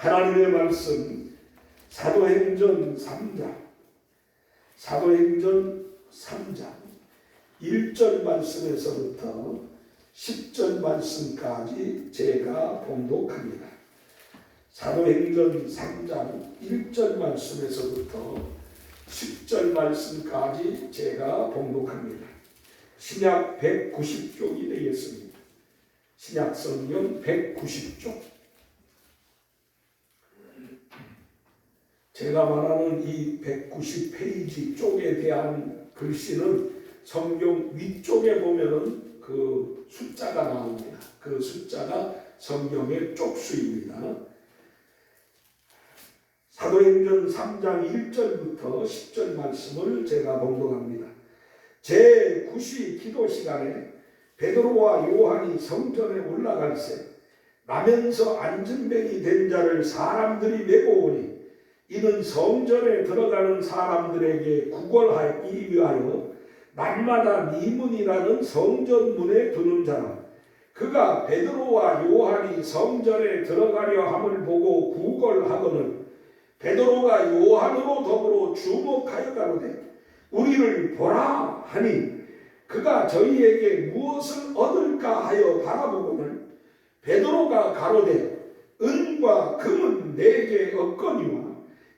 하나님의 말씀 사도행전 3장 1절 말씀에서부터 10절 말씀까지 제가 봉독합니다. 사도행전 3장 1절 말씀에서부터 10절 말씀까지 제가 봉독합니다. 신약 190쪽이 되겠습니다. 신약 성경 190쪽. 제가 말하는 이 190페이지 쪽에 대한 글씨는 성경 위쪽에 보면은 그 숫자가 나옵니다. 그 숫자가 성경의 쪽수입니다. 사도행전 3장 1절부터 10절 말씀을 제가 봉독합니다. 제9시 기도 시간에 베드로와 요한이 성전에 올라갈새 나면서 안진뱅이 된 자를 사람들이 메고 오니 이는 성전에 들어가는 사람들에게 구걸하기 위하여 날마다 미문이라는 성전문에 두는 자라. 그가 베드로와 요한이 성전에 들어가려 함을 보고 구걸하거늘 베드로가 요한으로 더불어 주목하여 가로되 우리를 보라 하니 그가 저희에게 무엇을 얻을까 하여 바라보거늘 베드로가 가로되 은과 금은 내게 없거니와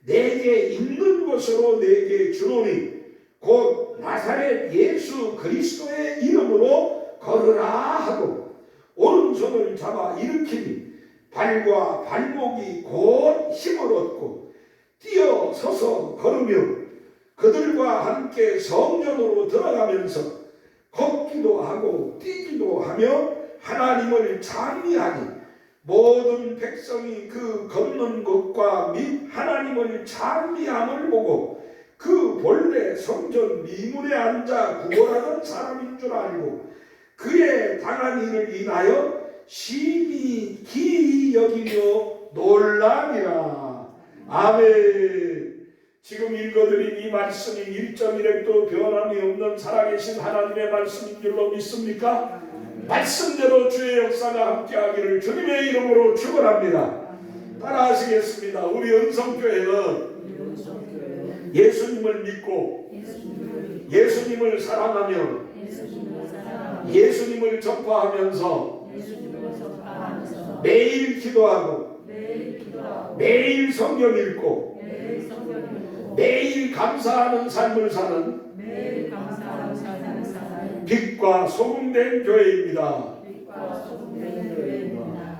내게 있는 것으로 내게 주노니 곧 나사렛 예수 그리스도의 이름으로 걸으라 하고 오른손을 잡아 일으키니 발과 발목이 곧 힘을 얻고 뛰어 서서 걸으며 그들과 함께 성전으로 들어가면서 걷기도 하고 뛰기도 하며 하나님을 찬미하니 모든 백성이 그 걷는 것과 및 하나님을 찬미함을 보고 그 본래 성전 미문에 앉아 구걸하던 사람인 줄 알고 그의 당한 일을 인하여 심히 기이 여기며 놀라니라. 아멘. 지금 읽어드린 이 말씀이 1.1획도 변함이 없는 살아계신 하나님의 말씀인 줄로 믿습니까? 말씀대로 주의 역사가 함께하기를 주님의 이름으로 축원합니다. 따라하시겠습니다. 우리 은성교회는 예수님을 믿고 예수님을 사랑하며 예수님을 전파하면서 매일 기도하고 매일 성경 읽고 매일 감사하는 삶을 사는 빛과 소금된 교회입니다.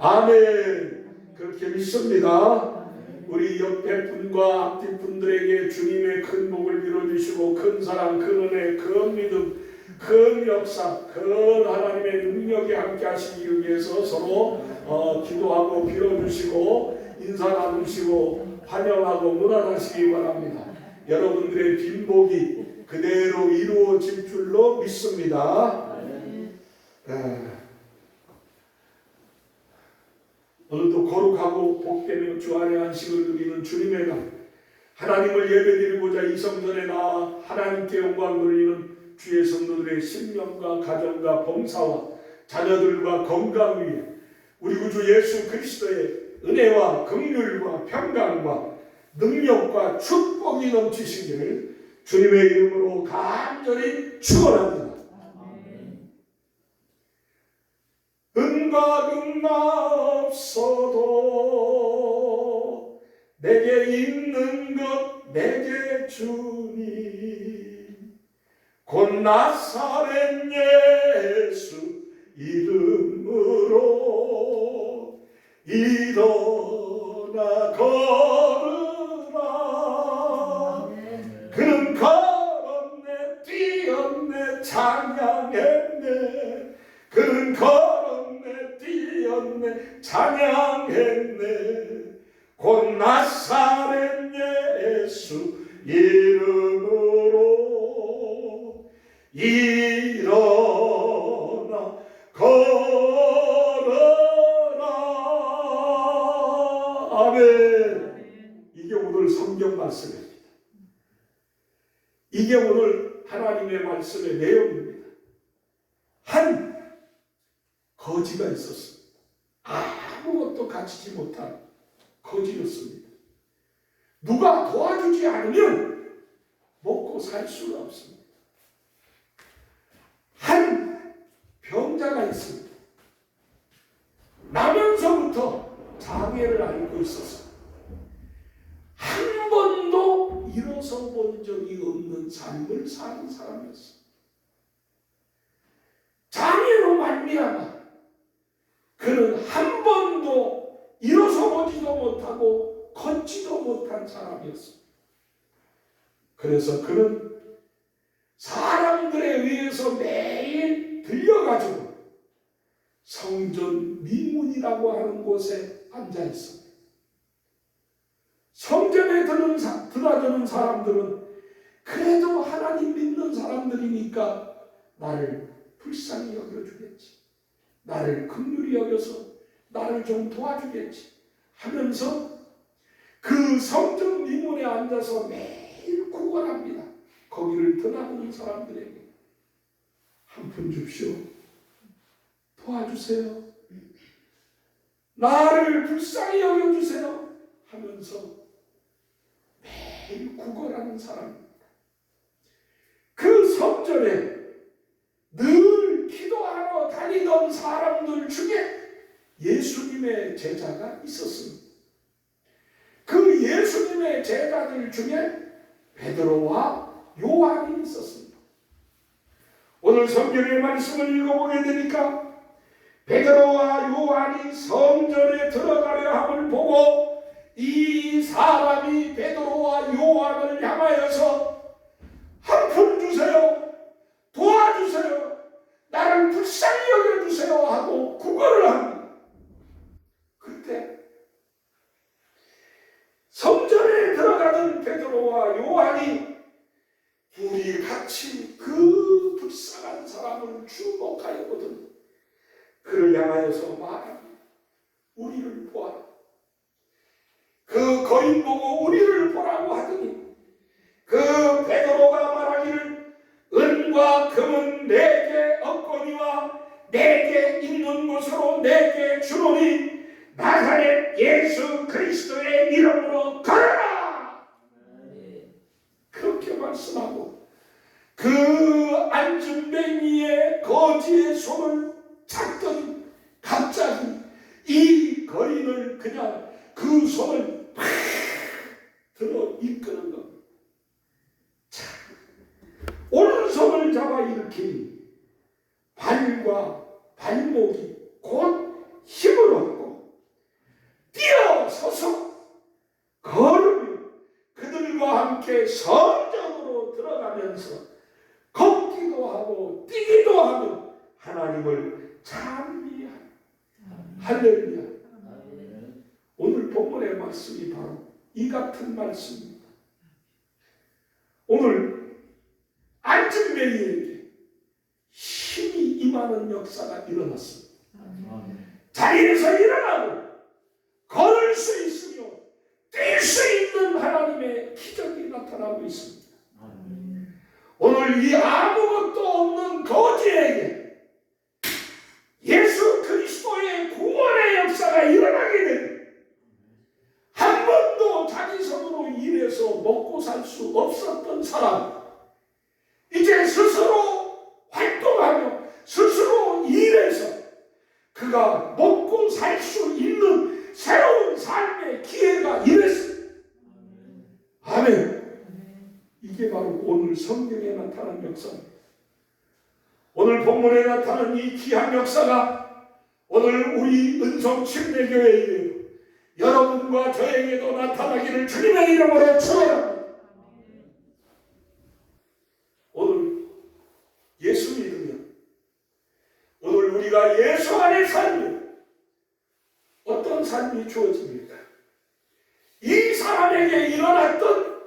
아멘. 그렇게 믿습니다. 우리 옆에 분과 앞뒤 분들에게 주님의 큰 복을 빌어주시고 큰 사랑, 큰 은혜, 큰 믿음, 큰 역사, 큰 하나님의 능력이 함께 하시기 위해서 서로 기도하고 빌어주시고 인사 나누시고 환영하고 문안하시기 바랍니다. 여러분들의 빈복이 그대로 이루어질 줄로 믿습니다. 오늘도 거룩하고 복되며 주 안의 안식을 누리는 주님의 날, 하나님을 예배드리고자 이 성전에 나와 하나님께 영광 돌리는 주의 성도들의 신명과 가정과 범사와 자녀들과 건강 위에 우리 구주 예수 그리스도의 은혜와 긍휼과 평강과 능력과 축복이 넘치시기를 주님의 이름으로 간절히 축원합니다. 은과 금나 없어도 내게 있는 것 내게 주니 곧 나사렛 예수 이름으로 일어나 걸으라. 그는 걸었네 뛰었네 찬양했네. 그는 걸었네 뛰었네 찬양했네. 곧 나사렛 예수 이름으로 일어나 걸어라. 아멘. 이게 오늘 성경 말씀입니다. 이게 오늘 하나님의 말씀의 내용입니다. 한 거지가 있었습니다. 아무것도 갖추지 못한 거지였습니다. 누가 도와주지 않으면 먹고 살 수가 없습니다. 한 병자가 있습니다. 나면서부터 장애를 앓고 있었어요. 한 번도 일어서 본 적이 없는 삶을 사는 사람이었어요. 장애로 말미암아 그는 한 번도 일어서 보지도 못하고 걷지도 못한 사람이었어요. 그래서 그는 사람들에 의해서 매일 들려가지고 성전 미문이라고 하는 곳에 앉아 있습니다. 성전에 드나드는 사람들은 그래도 하나님 믿는 사람들이니까 나를 불쌍히 여겨주겠지, 나를 긍휼히 여겨서 나를 좀 도와주겠지 하면서 그 성전 미문에 앉아서 매일 구걸합니다. 거기를 드나드는 사람들에게 한 푼 줍시오, 도와주세요, 나를 불쌍히 여겨주세요 하면서 매일 구걸하는 사람입니다. 그 성전에 늘 기도하러 다니던 사람들 중에 예수님의 제자가 있었습니다. 그 예수님의 제자들 중에 베드로와 요한이 있었습니다. 오늘 성경의 말씀을 읽어보게 되니까 베드로와 요한이 성전에 들어가려 함을 보고 이 사람이 베드로와 요한을 향하여서 한 푼 주세요, 도와주세요, 나를 불쌍히 여겨주세요 하고 구걸을 합니다. 그때 성전에 들어가던 베드로와 요한이 둘이 같이 그 불쌍한 사람을 주목하였거든. 그를 향하여서 말합니다. 우리를 보아라. 그 거인 보고 우리를 보라고 하더니 그 베드로가 말하기를 은과 금은 내게 없거니와 내게 있는 것으로 내게 주노니 나사렛 예수 그리스도의 이름으로 걸어라. 그렇게 말씀하고 그 안진뱅이의 거지의 손을 잡더니 갑자기 이 거인을 그냥 그 손을 팍 들어 이끄는 겁니다. 오른손을 잡아 일으키니 발과 발목이 곧 힘을 얻고 뛰어서서 걸으며 그들과 함께 성전으로 들어가면서 걷기도 하고 뛰기도 하며 하나님을 찬미하며 할렐루야. 오늘 본문의 말씀이 바로 이 같은 말씀입니다. 오늘 안진뱅이에게 힘이 임하는 역사가 일어났습니다. 자리에서 일어나고 걸을 수 있으며 뛸 수 있는 하나님의 기적이 나타나고 있습니다. 오늘 이 아무것도 없는 거지에게 예수 그리스도의 구원의 역사가 일어나게 되고 한 번도 자기 손으로 일해서 먹고 살 수 없었던 사람 이제 스스로 활동하며 스스로 일해서 그가 먹고 살 수 있는 새로운 삶의 기회가 일했습니다. 아멘. 이게 바로 오늘 성경에 나타난 역사입니다. 오늘 본문에 나타난 이 귀한 역사가 오늘 우리 은성 침례교회에 여러분과 저에게도 나타나기를 주님의 이름으로 축원합니다. 오늘 예수 믿으면 오늘 우리가 예수 안에 살면 어떤 삶이 주어집니까? 이 사람에게 일어났던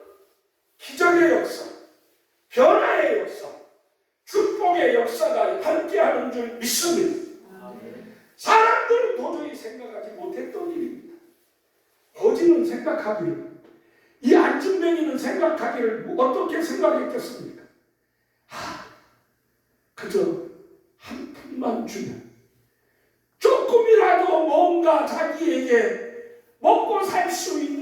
기적의 역사, 변화의 역사, 축복의 역사가 함께하는 줄 믿습니다. 사람들은 도저히 생각하지 못했던 일입니다. 거지는 생각하기를, 이 안진뱅이는 생각하기를 어떻게 생각했겠습니까? 그저 한 푼만 주면 조금이라도 뭔가 자기에게 먹고 살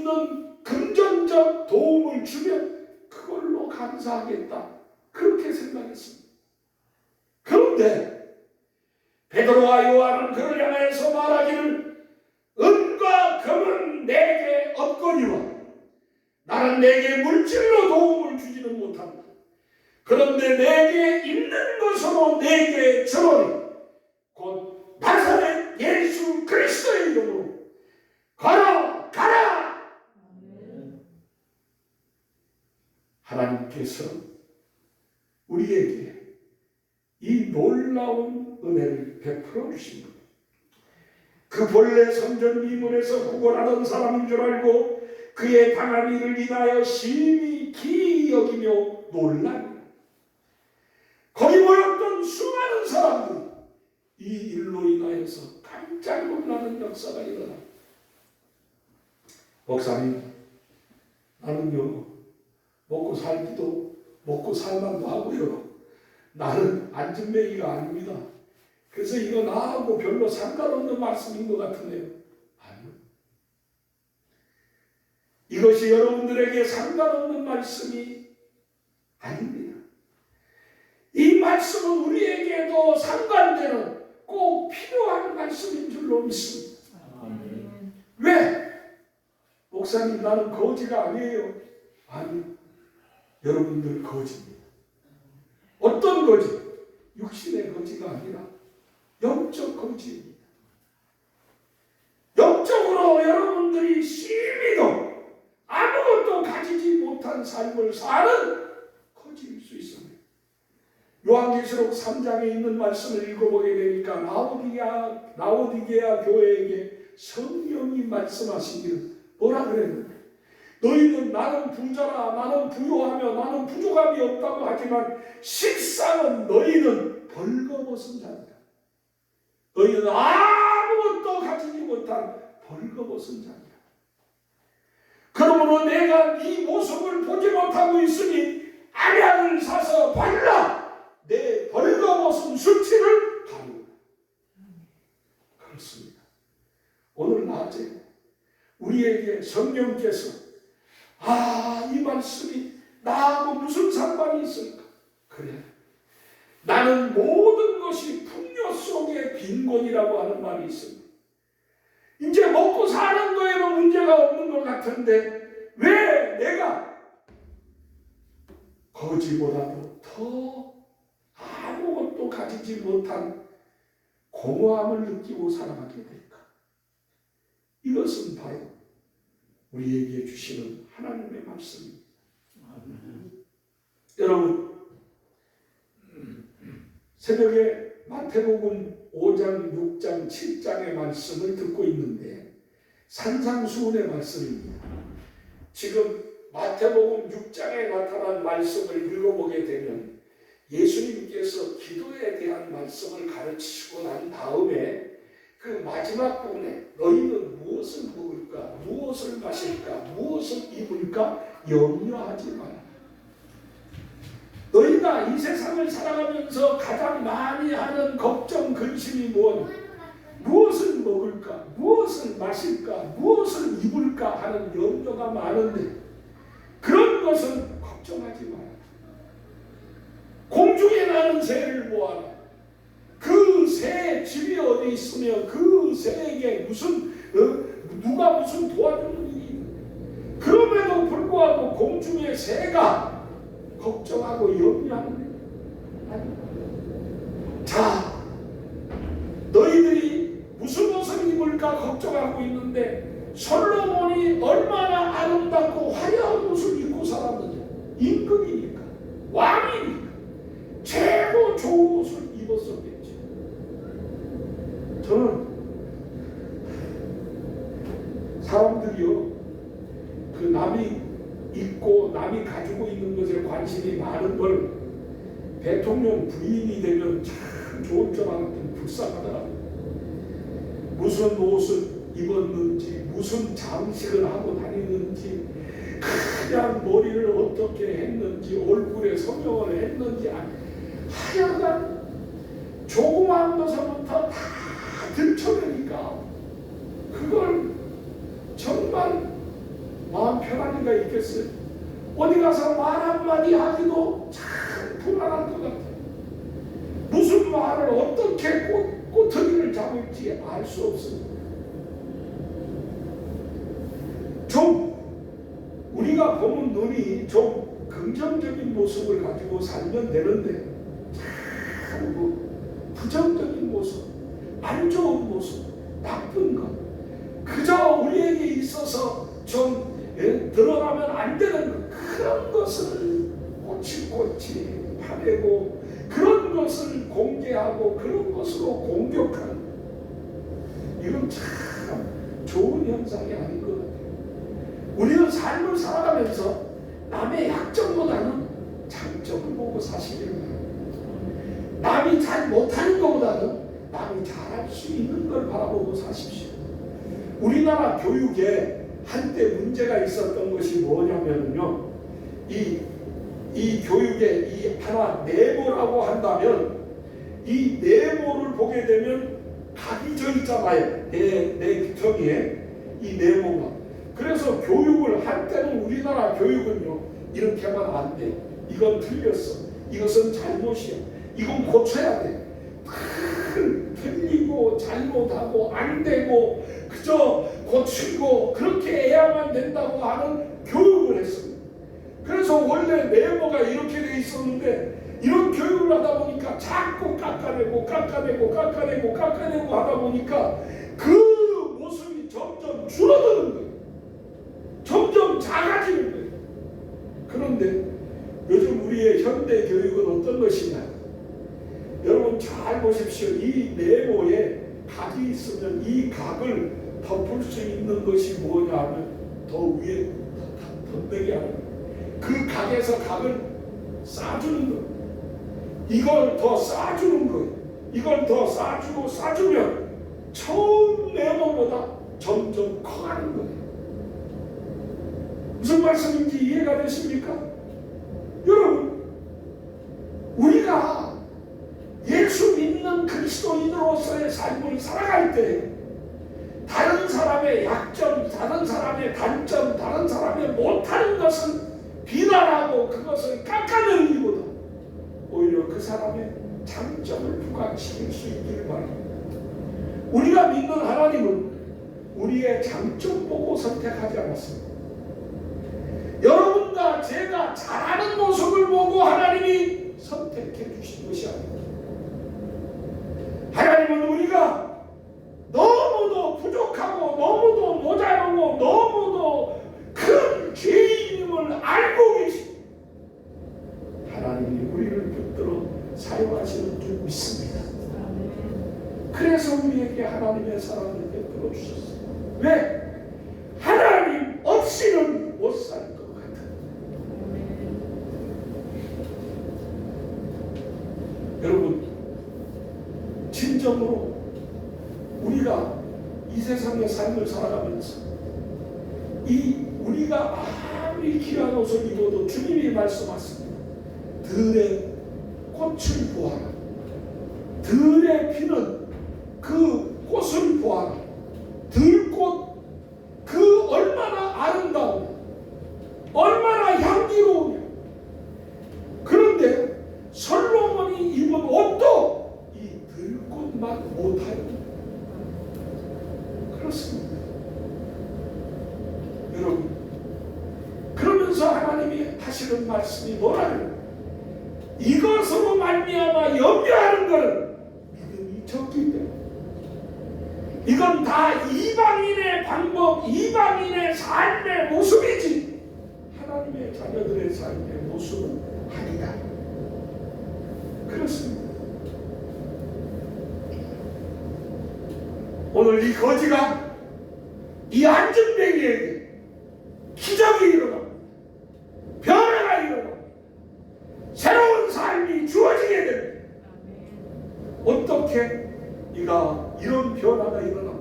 있는 금전적 도움을 주면 그걸로 감사하겠다. 그렇게 생각했습니다. 그런데 베드로와 요한은 그를 향해서 말하기를 은과 금은 내게 없거니와 나는 내게 물질로 도움을 주지는 못한다. 그런데 내게 있는 것으로 내게 주노니 곧 나사렛 예수 그리스도의 이름으로 걸어가라. 하나님께서 우리에게 이 놀라운 은혜를 베풀어 주신 것. 그 본래 성전 미문에서 구걸하던 사람인 줄 알고 그의 당한 일을 인하여 심히 기이 여기며 놀라니 거기 모였던 수많은 사람들이 이 일로 인하여서 깜짝 놀라는 역사가 일어나. 목사님, 나는요 먹고 살기도 먹고 살만도 하고요, 나는 안전뱅이가 아닙니다. 그래서 이거 나하고 별로 상관없는 말씀인 것 같은데요. 아니요. 이것이 여러분들에게 상관없는 말씀이 아닙니다. 이 말씀은 우리에게도 상관되는 꼭 필요한 말씀인 줄로 믿습니다. 왜? 목사님, 나는 거지가 아니에요. 아니, 여러분들 거지입니다. 어떤 거지? 육신의 거지가 아니라 영적 거지입니다. 영적으로 여러분들이 심히도 아무것도 가지지 못한 삶을 사는 거지일 수 있습니다. 요한계시록 3장에 있는 말씀을 읽어보게 되니까 라오디게아 교회에게 성령이 말씀하시기를 뭐라 그랬는데, 너희는 나는 부자라, 나는 부요하며 나는 부족함이 없다고 하지만 실상은 너희는 벌거벗은 자다. 너희는 아무것도 가지지 못한 벌거벗은 자다. 그러므로 내가 네 모습을 보지 못하고 있으니 안약을 사서 발라 내 벌거벗은 수치를 가누라. 그렇습니다. 오늘 낮에 우리에게 성령께서 이 말씀이 나하고 무슨 상관이 있을까? 그래, 나는 모든 것이 풍요 속의 빈곤이라고 하는 말이 있습니다. 이제 먹고 사는 거에는 문제가 없는 것 같은데 왜 내가 거지보다도 더 아무것도 가지지 못한 공허함을 느끼고 살아가게 될까? 이것은 바로 우리에게 주시는 하나님의 말씀입니다. 여러분, 새벽에 마태복음 5장, 6장, 7장의 말씀을 듣고 있는데 산상수훈의 말씀입니다. 지금 마태복음 6장에 나타난 말씀을 읽어보게 되면 예수님께서 기도에 대한 말씀을 가르치시고 난 다음에 그 마지막 부분에 너희는 무엇을 먹을까, 무엇을 마실까, 무엇을 입을까 염려하지 마라. 너희가 이 세상을 살아가면서 가장 많이 하는 걱정, 근심이 무엇을 먹을까, 무엇을 마실까, 무엇을 입을까 하는 염려가 많은데 그런 것은 걱정하지 마라. 공중에 나는 새를 보아라. 그 새 집이 어디 있으며 그 새에게 누가 무슨 도와주는 일이 있는데 그럼에도 불구하고 공중의 새가 걱정하고 염려하는 일. 자, 너희들이 무슨 옷을 입을까 걱정하고 있는데 솔로몬이 얼마나 아름답고 화려한 옷을 입고 살았느냐. 임금이니까, 왕이니까 최고 좋은 옷을 입었었겠죠. 저는 사람들이요, 그 남이 있고 남이 가지고 있는 것에 관심이 많은 걸 대통령 부인이 되면 참 좋은 줄 알았더니 불쌍하더라고요. 무슨 옷을 입었는지, 무슨 장식을 하고 다니는지, 그냥 머리를 어떻게 했는지, 얼굴에 성형을 했는지, 하여간 조그마한 것부터 다 들춰내니까 그걸 정말 자리가 있겠어요? 어디 가서 말 한마디 하기도 참 불안할 것 같아요. 무슨 말을 어떻게 꼬투리를 잡을지 알 수 없습니다. 좀 우리가 보는 눈이 좀 긍정적인 모습을 가지고 살면 되는데 참 부정적인 모습, 안 좋은 모습, 나쁜 것, 그저 우리에게 있어서 좀 드러나면 안 되는 것, 그런 것을 꼬치꼬치 파내고 그런 것을 공개하고 그런 것으로 공격하는, 이건 참 좋은 현상이 아닌 것 같아요. 우리는 삶을 살아가면서 남의 약점보다는 장점을 보고 사시기를 바랍니다. 남이 잘 못하는 것보다는 남이 잘할 수 있는 걸 바라보고 사십시오. 우리나라 교육에 한때 문제가 있었던 것이 뭐냐면요, 이 교육에 이 하나 네모라고 한다면 이 네모를 보게 되면 각이 져 있잖아요. 내 귀퉁이에 이 네모가. 그래서 교육을 할 때는 우리나라 교육은요, 이렇게 하면 안 돼. 이건 틀렸어. 이것은 잘못이야. 이건 고쳐야 돼. 틀리고 잘못하고 안 되고 그저 고치고 그렇게 해야만 된다고 하는 교육을 했습니다. 그래서 원래 네모가 이렇게 돼 있었는데 이런 교육을 하다 보니까 자꾸 깎아내고 하다 보니까 그 모습이 점점 줄어드는 거예요. 점점 작아지는 거예요. 그런데 요즘 우리의 현대 교육은 어떤 것이냐? 여러분 잘 보십시오. 이 네모에 각이 있으면 이 각을 덮을 수 있는 것이 뭐냐 하면 더 위에 덧대게 하는 거예요. 그 각에서 각을 쌓아주는 거예요. 이걸 더 쌓아주는 거예요. 이걸 더 쌓아주면 처음 네모보다 점점 커가는 거예요. 무슨 말씀인지 이해가 되십니까? 여러분, 우리가 예수 믿는 그리스도인으로서의 삶을 살아갈 때 다른 사람의 약점, 다른 사람의 단점, 다른 사람의 못하는 것을 비난하고 그것을 깎아내리기보다 오히려 그 사람의 장점을 부각시킬 수 있기를 바랍니다. 우리가 믿는 하나님은 우리의 장점 보고 선택하지 않았습니다. 여러분과 제가 잘하는 모습을 보고 하나님이 선택해 주신 것이 아닙니다. 하나님은 우리가 너무도 부족하고 너무도 모자라고 너무도 큰 죄인임을 알고 계십니다. 하나님이 우리를 붙들어 사용하시는 줄 믿습니다. 그래서 우리에게 하나님의 사랑을 베풀어 주셨습니다. 왜? 하나님 없이는 못 살 것 같아요. 여러분, 진정으로 우리가 이 세상의 삶을 살아가면서 우리가 아무리 귀한 옷을 입어도 주님이 말씀하십니다. 들의 꽃을 보아라. 들의 피는 그 꽃을 보아라. 들꽃 그 얼마나 아름다우냐, 얼마나 향기로우냐. 그런데 솔로몬이 입은 옷도 이 들꽃만 못하여. 그렇습니다. 여러분, 그러면서 하나님이 하시는 말씀이 뭐라요? 이것으로 말미암아 염려하는 것은 믿음이 적기 때문에. 이건 다 이방인의 방법, 이방인의 삶의 모습이지 하나님의 자녀들의 삶의 모습은 아니다. 그렇습니다. 오늘 이 거지가 이 안전뱅이에게 기적이 일어납니다. 변화가 일어납니다. 새로운 삶이 주어지게 됩니다. 어떻게 이가 이런 변화가 일어납니까?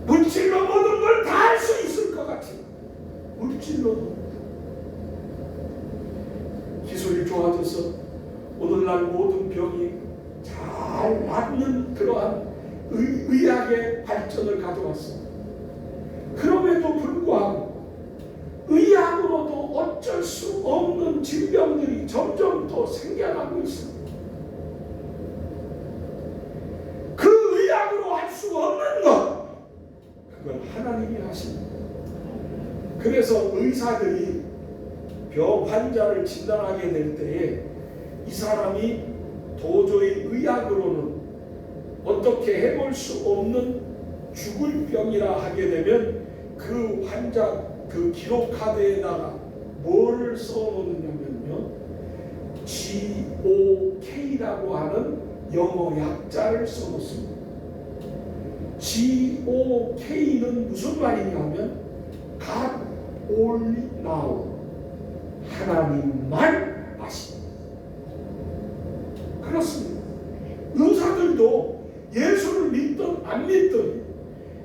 물질로 모든 걸 다 할 수 있을 것 같지만 물질로도 기술이 좋아져서 오늘날 모든 병이 잘 낫는 그러한 의학의 발전을 가져왔습니다. 그럼에도 불구하고 어쩔 수 없는 질병들이 점점 더 생겨나고 있습니다. 그 의학으로 할 수 없는 것, 그걸 하나님이 하십니다. 그래서 의사들이 병 환자를 진단하게 될 때에 이 사람이 도저히 의학으로는 어떻게 해볼 수 없는 죽을 병이라 하게 되면 그 환자 그 기록 카드에다가 뭘 써놓느냐면요, GOK라고 하는 영어 약자를 써놓습니다. GOK는 무슨 말이냐면 God only now, 하나님만 아십니다. 그렇습니다. 의사들도 예수를 믿든 안 믿든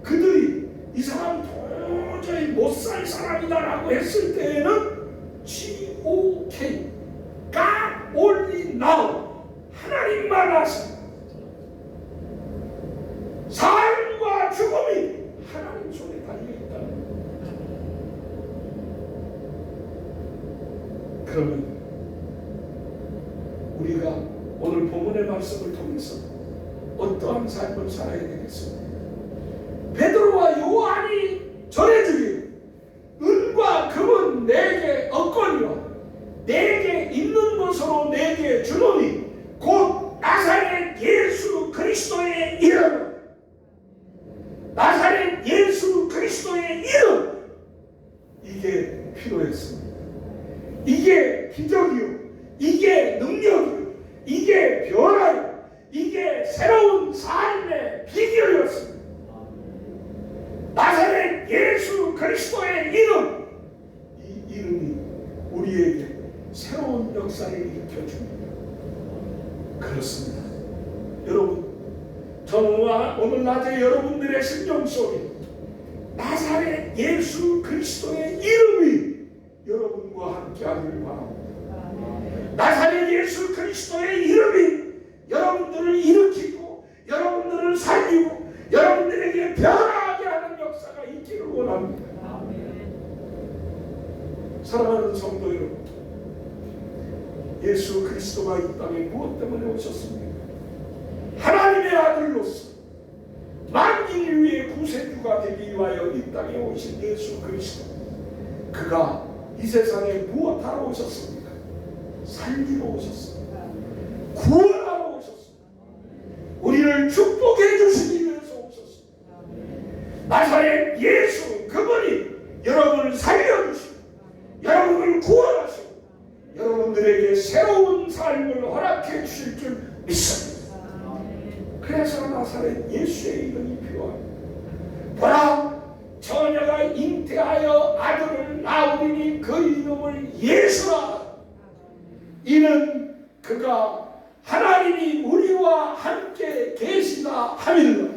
그들이 이 사람 도저히 못 살 사람이다라고 했을 때에는 GOK, God only now, 하나님만 아십니다. 삶과 죽음이 하나님 손에 달려있다는 거예요. 그러면 우리가 오늘 본문의 말씀을 통해서 어떠한 삶을 살아야 되겠습니까? 베드로와 요한이 전해주길 은과 금은 내게 얻거니와 내게 있는 것으로 내게 주노니 곧 나사렛 예수 그리스도의 이름, 나사렛 예수 그리스도의 이름, 이게 필요했습니다. 이게 기적이요, 이게 능력이요, 이게 변화요, 이게 새로운 삶의 비결이었습니다. 나사렛 예수 그리스도의 이름, 이 이름이 우리에게 새로운 역사를 일으켜줍니다. 그렇습니다. 여러분, 저는 오늘 낮에 여러분들의 심령 속에 나사렛 예수 그리스도의 이름이 여러분과 함께 하기를 바랍니다. 나사렛 예수 그리스도의 이름이 여러분들을 일으키고 여러분들을 살리고 여러분들에게 변화하게 하는 역사가 있기를 원합니다. 사랑하는 성도 여러분, 예수 그리스도가 이 땅에 무엇 때문에 오셨습니까? 하나님의 아들로서 만민을 위해 구세주가 되기 위하여 이 땅에 오신 예수 그리스도, 그가 이 세상에 무엇하러 오셨습니까? 살리러 오셨습니다. 구원하러 오셨습니다. 우리를 축복해 주시기 위해서 오셨습니다. 나사렛 예수, 그분이 여러분을 살려주시고 여러분을 구원하시고 여러분들에게 새로운 삶을 허락해 주실 줄 믿습니다. 그래서 나사렛 예수의 이름이 필요합니다. 보라, 처녀가 잉태하여 아들을 낳으리니 그 이름을 예수라. 이는 그가 하나님이 우리와 함께 계시다 함이라.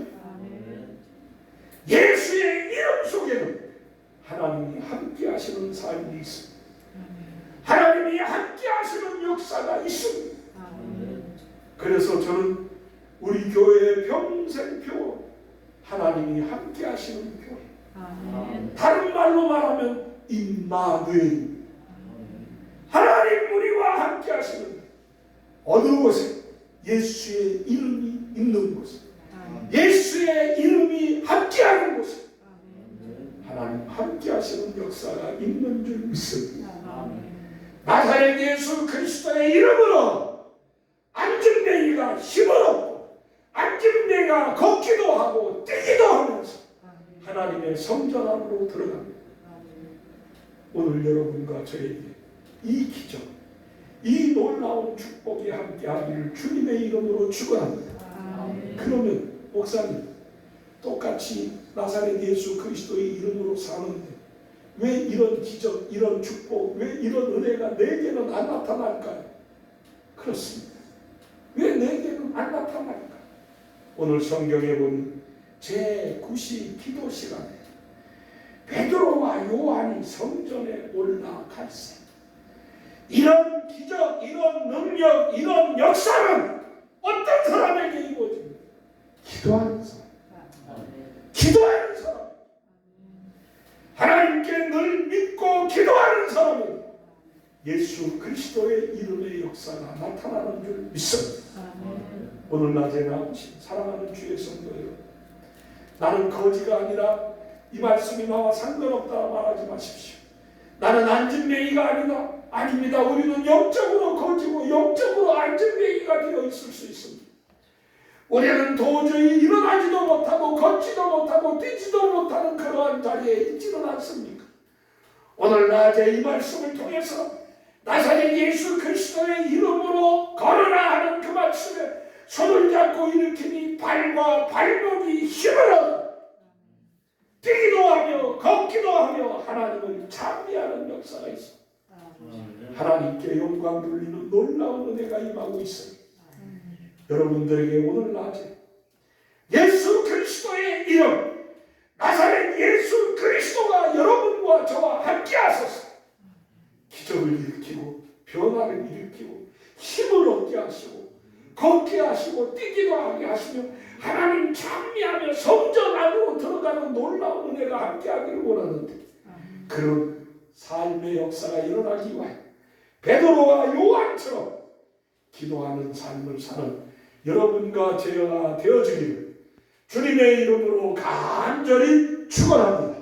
예수의 이름 속에는 하나님이 함께 하시는 삶이 있습니다. 하나님이 함께 하시는 역사가 있습니다. 그래서 저는 우리 교회의 평생표, 하나님이 함께 하시는 교회, 다른 말로 말하면 임마누엘, 하나님 우리와 함께 하시는 어느 곳에 예수의 이름이 있는 곳에, 예수의 이름이 함께하는 곳에 하나님 함께 하시는 역사가 있는 줄 믿습니다. 나사렛 예수 그리스도의 이름으로 안진뱅이가 힘을 얻고 안진뱅이가 걷기도 하고 뛰기도 하면서 하나님의 성전 안으로 들어갑니다. 오늘 여러분과 저에게 이 기적, 이 놀라운 축복이 함께하기를 주님의 이름으로 축원합니다. 그러면 목사님, 똑같이 나사렛 예수 그리스도의 이름으로 사는데 왜 이런 기적, 이런 축복, 왜 이런 은혜가 내게는 안 나타날까요? 그렇습니다. 왜 내게는 안 나타날까? 오늘 성경에 보면 제9시 기도 시간에 베드로와 요한이 성전에 올라갈세, 이런 기적, 이런 능력, 이런 역사는 어떤 사람에게 이루어집니까? 기도하는 사람, 기도하는 사람, 하나님께 늘 믿고 기도하는 사람은 예수 그리스도의 이름의 역사가 나타나는 줄 믿습니다. 오늘 낮에 나오신 사랑하는 주의 성도 여러분, 나는 거지가 아니라 이 말씀이 나와 상관없다 말하지 마십시오. 나는 안진뱅이가 아닙니다. 우리는 영적으로 거지고 영적으로 안진뱅이가 되어 있을 수 있습니다. 우리는 도저히 일어나지도 못하고 걷지도 못하고 뛰지도 못하는 그러한 자리에 있지는 않습니까? 오늘 낮에 이 말씀을 통해서 나사렛 예수 그리스도의 이름으로 걸어라 하는 그 말씀에 손을 잡고 일으키니 발과 발목이 힘을 얻어 뛰기도 하며 걷기도 하며 하나님을 찬미하는 역사가 있어. 하나님께 영광 돌리는 놀라운 은혜가 임하고 있어요. 여러분들에게 오늘 낮에 예수 그리스도의 이름 나사렛 예수 그리스도가 여러분과 저와 함께 하소서. 기적을 일으키고 변화를 일으키고 힘을 얻게 하시고 걷게 하시고 뛰기도 하게 하시며 하나님 찬미하며 성전 안으로 들어가는 놀라운 은혜가 함께하기를 원하는데 그런 삶의 역사가 일어나기 위하여 베드로와 요한처럼 기도하는 삶을 사는 여러분과 제가 되어주기를 주님의 이름으로 간절히 축원합니다.